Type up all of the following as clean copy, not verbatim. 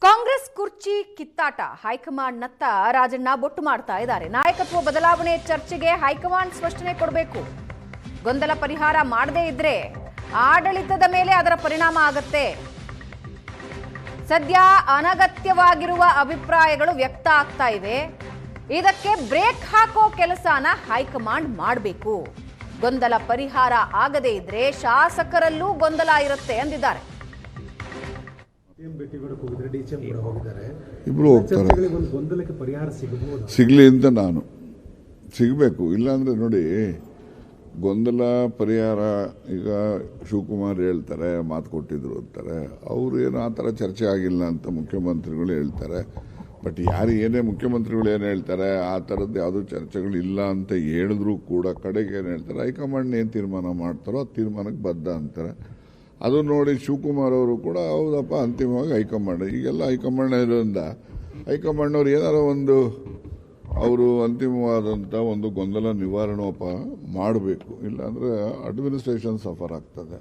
ಕಾಂಗ್ರೆಸ್ ಕುರ್ಚಿ ಕಿತ್ತಾಟ ಹೈಕಮಾಂಡ್ನತ್ತ ರಾಜಣ್ಣ ಬೊಟ್ಟು ಮಾಡ್ತಾ ಇದ್ದಾರೆ. ನಾಯಕತ್ವ ಬದಲಾವಣೆ ಚರ್ಚೆಗೆ ಹೈಕಮಾಂಡ್ ಸ್ಪಷ್ಟನೆ ಕೊಡಬೇಕು. ಗೊಂದಲ ಪರಿಹಾರ ಮಾಡದೇ ಇದ್ರೆ ಆಡಳಿತದ ಮೇಲೆ ಅದರ ಪರಿಣಾಮ ಆಗುತ್ತೆ. ಸದ್ಯ ಅನಗತ್ಯವಾಗಿರುವ ಅಭಿಪ್ರಾಯಗಳು ವ್ಯಕ್ತ ಆಗ್ತಾ ಇವೆ. ಇದಕ್ಕೆ ಬ್ರೇಕ್ ಹಾಕೋ ಕೆಲಸನ ಹೈಕಮಾಂಡ್ ಮಾಡಬೇಕು. ಗೊಂದಲ ಪರಿಹಾರ ಆಗದೇ ಇದ್ರೆ ಶಾಸಕರಲ್ಲೂ ಗೊಂದಲ ಇರುತ್ತೆ ಎಂದಿದ್ದಾರೆ. ಇಬ್ರು ಹೋಗ್ತಾರೆ. ಸಿಗಲಿ ಅಂತ ನಾನು ಸಿಗಬೇಕು. ಇಲ್ಲಾಂದ್ರೆ ನೋಡಿ, ಗೊಂದಲ ಪರಿಹಾರ ಈಗ ಶಿವಕುಮಾರ್ ಹೇಳ್ತಾರೆ, ಮಾತು ಕೊಟ್ಟಿದ್ರು ಅಂತಾರೆ. ಅವರು ಏನು ಆ ಥರ ಚರ್ಚೆ ಆಗಿಲ್ಲ ಅಂತ ಮುಖ್ಯಮಂತ್ರಿಗಳು ಹೇಳ್ತಾರೆ. ಬಟ್ ಏನೇ ಮುಖ್ಯಮಂತ್ರಿಗಳು ಏನು ಹೇಳ್ತಾರೆ, ಆ ಥರದ್ದು ಯಾವುದೂ ಚರ್ಚೆಗಳು ಇಲ್ಲ ಅಂತ ಹೇಳಿದ್ರು ಕೂಡ ಕಡೆಗೆ ಏನು ಹೇಳ್ತಾರೆ, ಹೈಕಮಾಂಡ್ ಏನು ತೀರ್ಮಾನ ಮಾಡ್ತಾರೋ ಆ ತೀರ್ಮಾನಕ್ಕೆ ಬದ್ಧ ಅಂತಾರೆ. ಅದು ನೋಡಿ ಶಿವಕುಮಾರ್ ಅವರು ಕೂಡ ಹೌದಪ್ಪ, ಅಂತಿಮವಾಗಿ ಹೈಕಮಾಂಡ್, ಈಗೆಲ್ಲ ಹೈಕಮಾಂಡ್ ಇರೋದ್ರಿಂದ ಹೈಕಮಾಂಡ್ನವ್ರು ಏನಾರ ಒಂದು ಅವರು ಅಂತಿಮವಾದಂಥ ಒಂದು ಗೊಂದಲ ನಿವಾರಣೋಪ ಮಾಡಬೇಕು. ಇಲ್ಲಾಂದರೆ ಅಡ್ಮಿನಿಸ್ಟ್ರೇಷನ್ ಸಫರ್ ಆಗ್ತದೆ.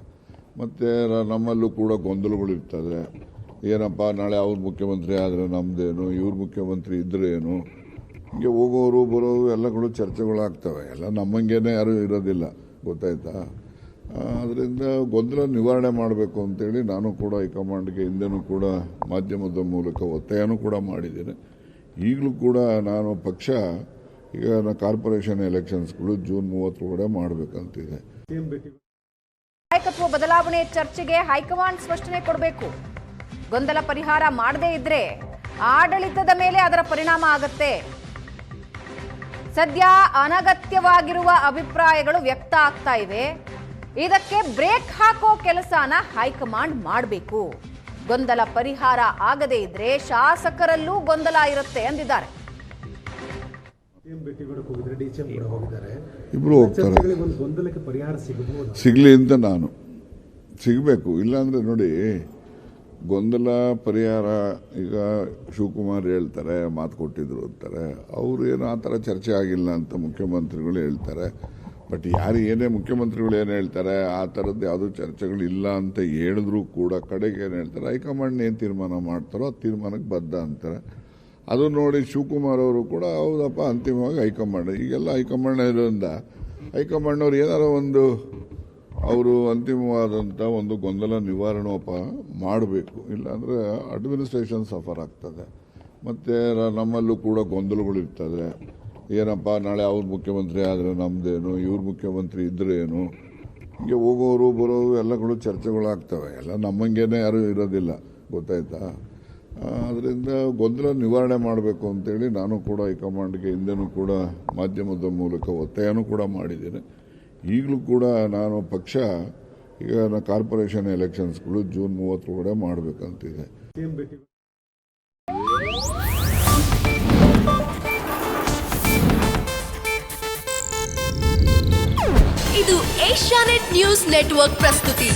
ಮತ್ತು ನಮ್ಮಲ್ಲೂ ಕೂಡ ಗೊಂದಲಗಳು ಇರ್ತದೆ. ಏನಪ್ಪ, ನಾಳೆ ಅವ್ರ ಮುಖ್ಯಮಂತ್ರಿ ಆದರೆ ನಮ್ಮದೇನು, ಇವ್ರ ಮುಖ್ಯಮಂತ್ರಿ ಇದ್ರೆ ಏನು, ಹೀಗೆ ಹೋಗೋರು ಬರೋರು ಎಲ್ಲಗಳು ಚರ್ಚೆಗಳಾಗ್ತವೆ. ಎಲ್ಲ ನಮ್ಮಂಗೇನೆ ಯಾರೂ ಇರೋದಿಲ್ಲ, ಗೊತ್ತಾಯ್ತಾ? ಅದರಿಂದ ಗೊಂದಲ ನಿವಾರಣೆ ಮಾಡಬೇಕು ಅಂತೇಳಿ ನಾನು ಕೂಡ ಹೈಕಮಾಂಡ್ಗೆ ಹಿಂದೆನೂ ಕೂಡ ಮಾಧ್ಯಮದ ಮೂಲಕ ಒತ್ತಾಯನೂ ಕೂಡ ಮಾಡಿದ್ದೇನೆ. ಈಗಲೂ ಕೂಡ ನಾನು ಪಕ್ಷ ಈಗ ಕಾರ್ಪೊರೇಷನ್ ಎಲೆಕ್ಷನ್ಸ್ಗಳು ಜೂನ್ 30 ಒಳಗಡೆ ಮಾಡಬೇಕಂತಿದೆ. ನಾಯಕತ್ವ ಬದಲಾವಣೆ ಚರ್ಚೆಗೆ ಹೈಕಮಾಂಡ್ ಸ್ಪಷ್ಟನೆ ಕೊಡಬೇಕು. ಗೊಂದಲ ಪರಿಹಾರ ಮಾಡದೇ ಇದ್ರೆ ಆಡಳಿತದ ಮೇಲೆ ಅದರ ಪರಿಣಾಮ ಆಗುತ್ತೆ. ಸದ್ಯ ಅನಗತ್ಯವಾಗಿರುವ ಅಭಿಪ್ರಾಯಗಳು ವ್ಯಕ್ತ ಆಗ್ತಾ ಇವೆ. ಇದಕ್ಕೆ ಬ್ರೇಕ್ ಹಾಕೋ ಕೆಲಸನ ಹೈಕಮಾಂಡ್ ಮಾಡಬೇಕು. ಗೊಂದಲ ಪರಿಹಾರ ಆಗದೇ ಇದ್ರೆ ಶಾಸಕರಲ್ಲೂ ಗೊಂದಲ ಇರುತ್ತೆ ಎಂದಿದ್ದಾರೆ. ಇಬ್ರು ಹೋಗ್ತಾರೆ. ಸಿಗಲಿ ಅಂತ ನಾನು ಸಿಗಬೇಕು. ಇಲ್ಲಾಂದ್ರೆ ನೋಡಿ, ಗೊಂದಲ ಪರಿಹಾರ ಈಗ ಶಿವಕುಮಾರ್ ಹೇಳ್ತಾರೆ, ಮಾತು ಕೊಟ್ಟಿದ್ರು ಅಂತಾರೆ. ಅವರು ಏನು ಆ ಥರ ಚರ್ಚೆ ಆಗಿಲ್ಲ ಅಂತ ಮುಖ್ಯಮಂತ್ರಿಗಳು ಹೇಳ್ತಾರೆ. ಬಟ್ ಏನೇ ಮುಖ್ಯಮಂತ್ರಿಗಳು ಏನು ಹೇಳ್ತಾರೆ, ಆ ಥರದ್ದು ಯಾವುದೂ ಚರ್ಚೆಗಳು ಇಲ್ಲ ಅಂತ ಹೇಳಿದ್ರು ಕೂಡ ಕಡೆಗೆ ಏನು ಹೇಳ್ತಾರೆ, ಹೈಕಮಾಂಡ್ ಏನು ತೀರ್ಮಾನ ಮಾಡ್ತಾರೋ ಆ ತೀರ್ಮಾನಕ್ಕೆ ಬದ್ಧ ಅಂತಾರೆ. ಅದು ನೋಡಿ ಶಿವಕುಮಾರ್ ಅವರು ಕೂಡ ಹೌದಪ್ಪ, ಅಂತಿಮವಾಗಿ ಹೈಕಮಾಂಡ್, ಈಗೆಲ್ಲ ಹೈಕಮಾಂಡ್ ಇರೋದ್ರಿಂದ ಹೈಕಮಾಂಡ್ನವ್ರು ಏನಾರ ಒಂದು ಅವರು ಅಂತಿಮವಾದಂಥ ಒಂದು ಗೊಂದಲ ನಿವಾರಣೋಪ ಮಾಡಬೇಕು. ಇಲ್ಲಾಂದರೆ ಅಡ್ಮಿನಿಸ್ಟ್ರೇಷನ್ ಸಫರ್ ಆಗ್ತದೆ. ಮತ್ತು ನಮ್ಮಲ್ಲೂ ಕೂಡ ಗೊಂದಲಗಳು ಇರ್ತದೆ. ಏನಪ್ಪ, ನಾಳೆ ಅವ್ರ ಮುಖ್ಯಮಂತ್ರಿ ಆದರೆ ನಮ್ಮದೇನು, ಇವ್ರ ಮುಖ್ಯಮಂತ್ರಿ ಇದ್ರೆ ಏನು, ಹೀಗೆ ಹೋಗೋರು ಬರೋರು ಎಲ್ಲಗಳು ಚರ್ಚೆಗಳಾಗ್ತವೆ. ಎಲ್ಲ ನಮ್ಮಂಗೇನೆ ಯಾರೂ ಇರೋದಿಲ್ಲ, ಗೊತ್ತಾಯ್ತಾ? ಅದರಿಂದ ಗೊಂದಲ ನಿವಾರಣೆ ಮಾಡಬೇಕು ಅಂತೇಳಿ ನಾನು ಕೂಡ ಹೈಕಮಾಂಡ್ಗೆ ಹಿಂದೆನೂ ಕೂಡ ಮಾಧ್ಯಮದ ಮೂಲಕ ಒತ್ತಾಯನೂ ಕೂಡ ಮಾಡಿದ್ದೇನೆ. ಈಗಲೂ ಕೂಡ ನಾನು ಪಕ್ಷ ಈಗ ಕಾರ್ಪೊರೇಷನ್ ಎಲೆಕ್ಷನ್ಸ್ಗಳು ಜೂನ್ 30 ಒಳಗಡೆ ಮಾಡಬೇಕಂತಿದೆ. ಇದು ಏಷ್ಯಾನೆಟ್ ನ್ಯೂಸ್ ನೆಟ್ವರ್ಕ್ ಪ್ರಸ್ತುತಿ.